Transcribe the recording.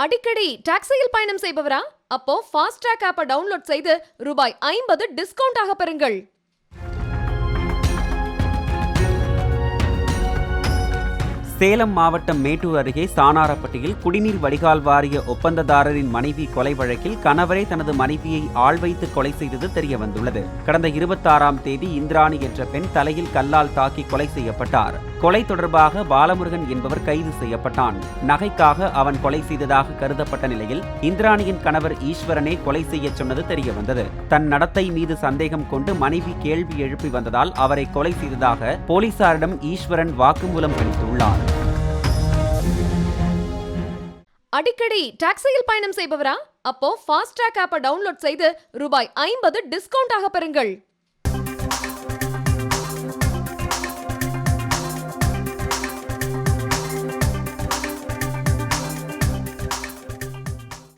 அடிக்கடி டாக்ஸியில் பயணம் செய்பவரா? அப்போ ஃபாஸ்ட்ராக் ஆப்பை டவுன்லோட் செய்து ரூபாய் 50 டிஸ்கவுண்ட் ஆக பெறுங்கள். சேலம் மாவட்டம் மேட்டூர் அருகே சானாரப்பட்டியில் குடிநீர் வடிகால் வாரிய ஒப்பந்ததாரரின் மனைவி கொலை வழக்கில் கணவரே தனது மனைவியை ஆள் வைத்து கொலை செய்தது தெரியவந்துள்ளது. கடந்த 26ஆம் தேதி இந்திராணி என்ற பெண் தலையில் கல்லால் தாக்கி கொலை செய்யப்பட்டார். கொலை தொடர்பாக பாலமுருகன் என்பவர் கைது செய்யப்பட்டான். நகைக்காக அவன் கொலை செய்ததாக கருதப்பட்ட நிலையில் இந்திராணியின் கணவர் ஈஸ்வரனே கொலை செய்ய சொன்னது தெரியவந்தது. தன் நடத்தை மீது சந்தேகம் கொண்டு மனைவி கேள்வி எழுப்பி வந்ததால் அவரை கொலை செய்ததாக போலீசாரிடம் ஈஸ்வரன் வாக்குமூலம் அளித்துள்ளார். அடிக்கடி டாக்ஸியில் பயணம் செய்பவரா? அப்போ ஃபாஸ்ட்ராக் ஆப்பை டவுன்லோட் செய்து ரூபாய் 50 டிஸ்கவுண்ட் ஆக பெறுங்கள்.